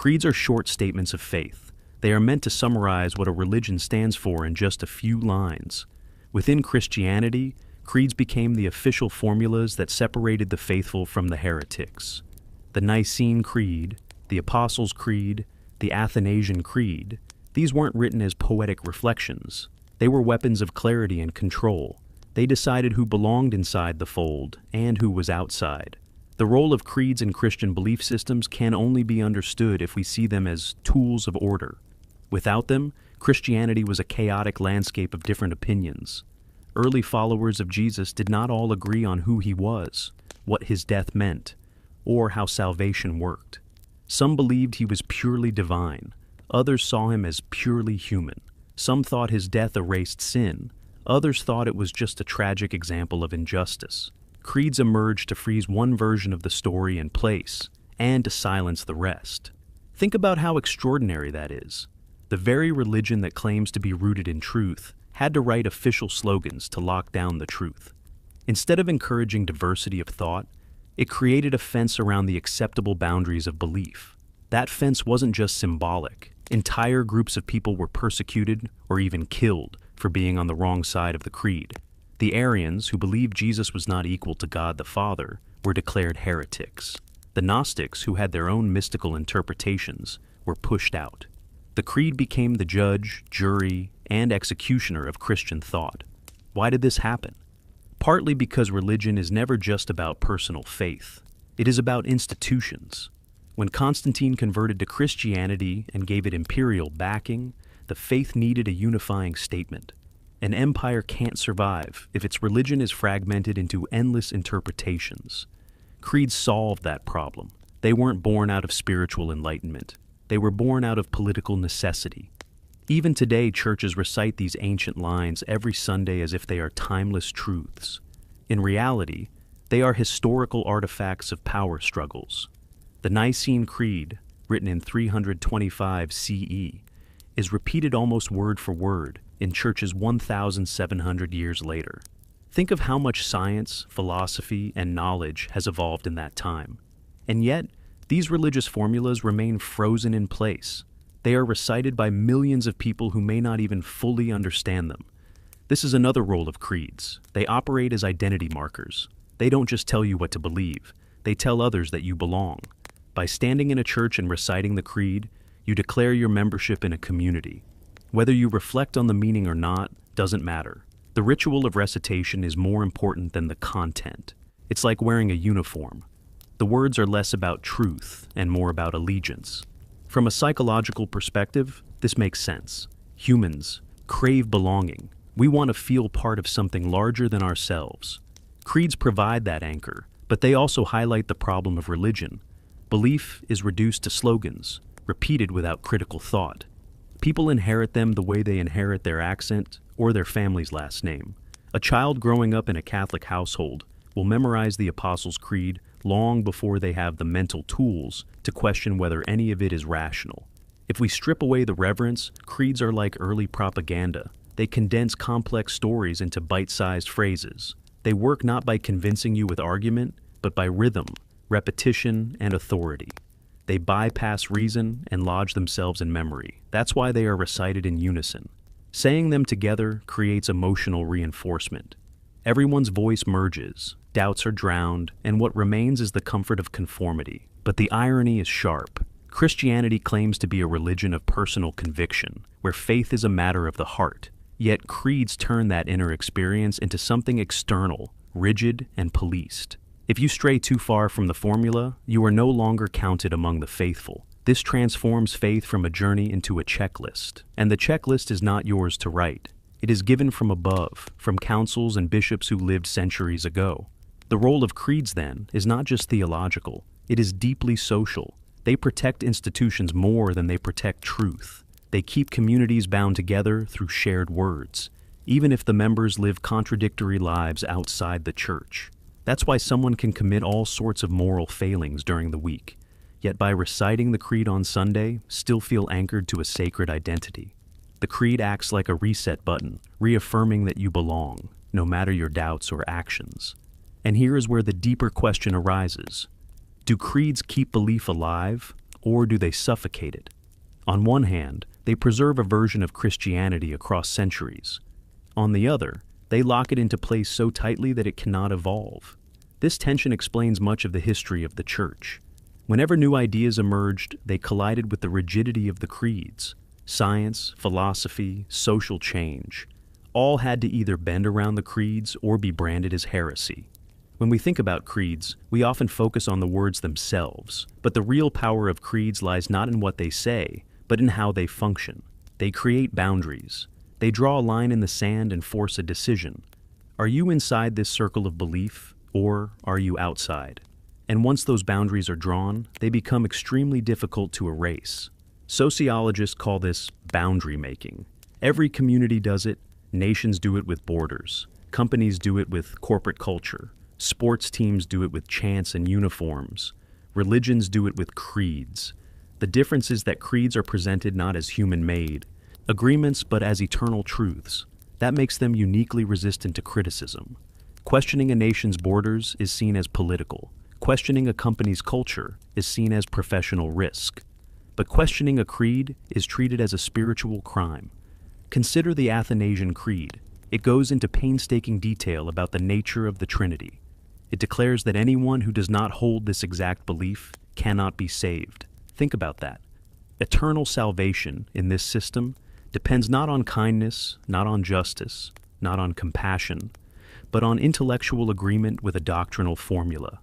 Creeds are short statements of faith. They are meant to summarize what a religion stands for in just a few lines. Within Christianity, creeds became the official formulas that separated the faithful from the heretics. The Nicene Creed, the Apostles' Creed, the Athanasian Creed, these weren't written as poetic reflections. They were weapons of clarity and control. They decided who belonged inside the fold and who was outside. The role of creeds in Christian belief systems can only be understood if we see them as tools of order. Without them, Christianity was a chaotic landscape of different opinions. Early followers of Jesus did not all agree on who he was, what his death meant, or how salvation worked. Some believed he was purely divine. Others saw him as purely human. Some thought his death erased sin. Others thought it was just a tragic example of injustice. Creeds emerged to freeze one version of the story in place and to silence the rest. Think about how extraordinary that is. The very religion that claims to be rooted in truth had to write official slogans to lock down the truth. Instead of encouraging diversity of thought, it created a fence around the acceptable boundaries of belief. That fence wasn't just symbolic. Entire groups of people were persecuted or even killed for being on the wrong side of the creed. The Arians, who believed Jesus was not equal to God the Father, were declared heretics. The Gnostics, who had their own mystical interpretations, were pushed out. The creed became the judge, jury, and executioner of Christian thought. Why did this happen? Partly because religion is never just about personal faith. It is about institutions. When Constantine converted to Christianity and gave it imperial backing, the faith needed a unifying statement. An empire can't survive if its religion is fragmented into endless interpretations. Creeds solved that problem. They weren't born out of spiritual enlightenment. They were born out of political necessity. Even today, churches recite these ancient lines every Sunday as if they are timeless truths. In reality, they are historical artifacts of power struggles. The Nicene Creed, written in 325 CE, is repeated almost word for word in churches 1,700 years later. Think of how much science, philosophy, and knowledge has evolved in that time. And yet, these religious formulas remain frozen in place. They are recited by millions of people who may not even fully understand them. This is another role of creeds. They operate as identity markers. They don't just tell you what to believe. They tell others that you belong. By standing in a church and reciting the creed, you declare your membership in a community. Whether you reflect on the meaning or not doesn't matter. The ritual of recitation is more important than the content. It's like wearing a uniform. The words are less about truth and more about allegiance. From a psychological perspective, this makes sense. Humans crave belonging. We want to feel part of something larger than ourselves. Creeds provide that anchor, but they also highlight the problem of religion. Belief is reduced to slogans, repeated without critical thought. People inherit them the way they inherit their accent or their family's last name. A child growing up in a Catholic household will memorize the Apostles' Creed long before they have the mental tools to question whether any of it is rational. If we strip away the reverence, creeds are like early propaganda. They condense complex stories into bite-sized phrases. They work not by convincing you with argument, but by rhythm, repetition, and authority. They bypass reason and lodge themselves in memory. That's why they are recited in unison. Saying them together creates emotional reinforcement. Everyone's voice merges, doubts are drowned, and what remains is the comfort of conformity. But the irony is sharp. Christianity claims to be a religion of personal conviction, where faith is a matter of the heart. Yet creeds turn that inner experience into something external, rigid, and policed. If you stray too far from the formula, you are no longer counted among the faithful. This transforms faith from a journey into a checklist. And the checklist is not yours to write. It is given from above, from councils and bishops who lived centuries ago. The role of creeds, then, is not just theological. It is deeply social. They protect institutions more than they protect truth. They keep communities bound together through shared words, even if the members live contradictory lives outside the church. That's why someone can commit all sorts of moral failings during the week, yet by reciting the creed on Sunday, still feel anchored to a sacred identity. The creed acts like a reset button, reaffirming that you belong, no matter your doubts or actions. And here is where the deeper question arises. Do creeds keep belief alive, or do they suffocate it? On one hand, they preserve a version of Christianity across centuries. On the other, they lock it into place so tightly that it cannot evolve. This tension explains much of the history of the Church. Whenever new ideas emerged, they collided with the rigidity of the creeds. Science, philosophy, social change, all had to either bend around the creeds or be branded as heresy. When we think about creeds, we often focus on the words themselves, but the real power of creeds lies not in what they say, but in how they function. They create boundaries. They draw a line in the sand and force a decision. Are you inside this circle of belief, or are you outside? And once those boundaries are drawn, they become extremely difficult to erase. Sociologists call this boundary making. Every community does it. Nations do it with borders. Companies do it with corporate culture. Sports teams do it with chants and uniforms. Religions do it with creeds. The difference is that creeds are presented not as human-made agreements, but as eternal truths. That makes them uniquely resistant to criticism. Questioning a nation's borders is seen as political. Questioning a company's culture is seen as professional risk. But questioning a creed is treated as a spiritual crime. Consider the Athanasian Creed. It goes into painstaking detail about the nature of the Trinity. It declares that anyone who does not hold this exact belief cannot be saved. Think about that. Eternal salvation in this system depends not on kindness, not on justice, not on compassion, but on intellectual agreement with a doctrinal formula.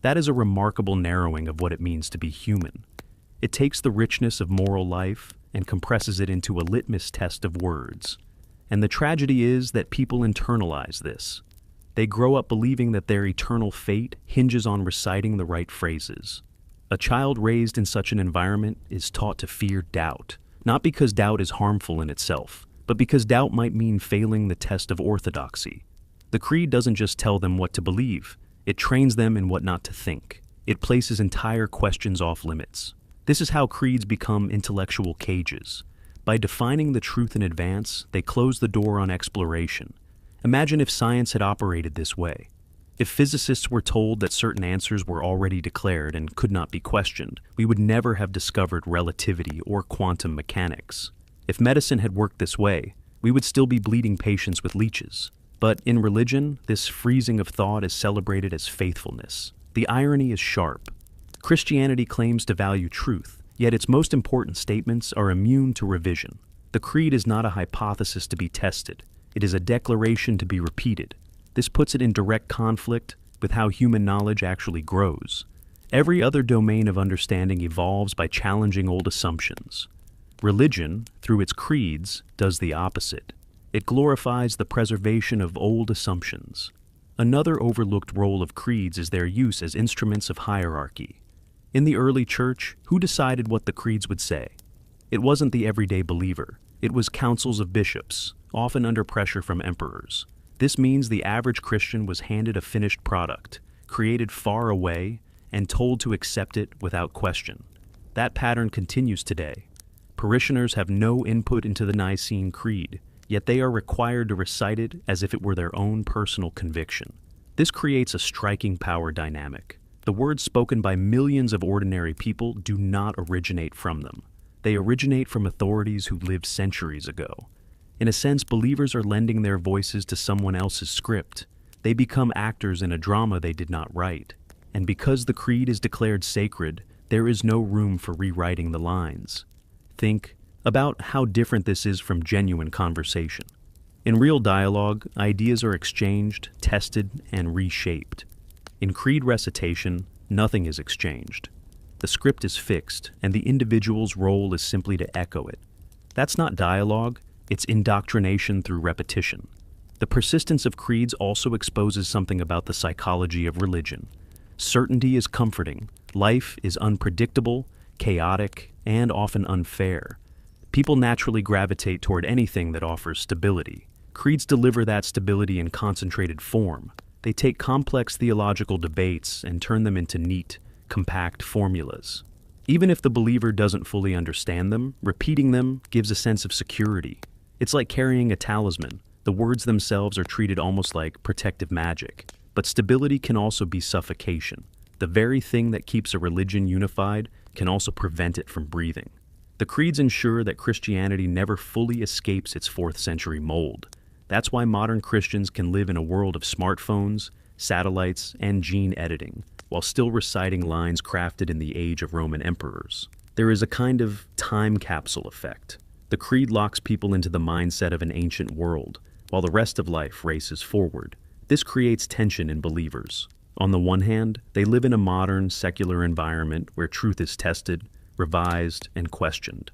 That is a remarkable narrowing of what it means to be human. It takes the richness of moral life and compresses it into a litmus test of words. And the tragedy is that people internalize this. They grow up believing that their eternal fate hinges on reciting the right phrases. A child raised in such an environment is taught to fear doubt, not because doubt is harmful in itself, but because doubt might mean failing the test of orthodoxy. The creed doesn't just tell them what to believe, it trains them in what not to think. It places entire questions off limits. This is how creeds become intellectual cages. By defining the truth in advance, they close the door on exploration. Imagine if science had operated this way. If physicists were told that certain answers were already declared and could not be questioned, we would never have discovered relativity or quantum mechanics. If medicine had worked this way, we would still be bleeding patients with leeches. But in religion, this freezing of thought is celebrated as faithfulness. The irony is sharp. Christianity claims to value truth, yet its most important statements are immune to revision. The creed is not a hypothesis to be tested. It is a declaration to be repeated. This puts it in direct conflict with how human knowledge actually grows. Every other domain of understanding evolves by challenging old assumptions. Religion, through its creeds, does the opposite. It glorifies the preservation of old assumptions. Another overlooked role of creeds is their use as instruments of hierarchy. In the early church, who decided what the creeds would say? It wasn't the everyday believer. It was councils of bishops, often under pressure from emperors. This means the average Christian was handed a finished product, created far away, and told to accept it without question. That pattern continues today. Parishioners have no input into the Nicene Creed, yet they are required to recite it as if it were their own personal conviction. This creates a striking power dynamic. The words spoken by millions of ordinary people do not originate from them. They originate from authorities who lived centuries ago. In a sense, believers are lending their voices to someone else's script. They become actors in a drama they did not write. And because the creed is declared sacred, there is no room for rewriting the lines. Think about how different this is from genuine conversation. In real dialogue, ideas are exchanged, tested, and reshaped. In creed recitation, nothing is exchanged. The script is fixed, and the individual's role is simply to echo it. That's not dialogue, it's indoctrination through repetition. The persistence of creeds also exposes something about the psychology of religion. Certainty is comforting, life is unpredictable, chaotic, and often unfair. People naturally gravitate toward anything that offers stability. Creeds deliver that stability in concentrated form. They take complex theological debates and turn them into neat, compact formulas. Even if the believer doesn't fully understand them, repeating them gives a sense of security. It's like carrying a talisman. The words themselves are treated almost like protective magic. But stability can also be suffocation. The very thing that keeps a religion unified can also prevent it from breathing. The creeds ensure that Christianity never fully escapes its 4th century mold. That's why modern Christians can live in a world of smartphones, satellites, and gene editing, while still reciting lines crafted in the age of Roman emperors. There is a kind of time capsule effect. The creed locks people into the mindset of an ancient world, while the rest of life races forward. This creates tension in believers. On the one hand, they live in a modern, secular environment where truth is tested, revised, and questioned.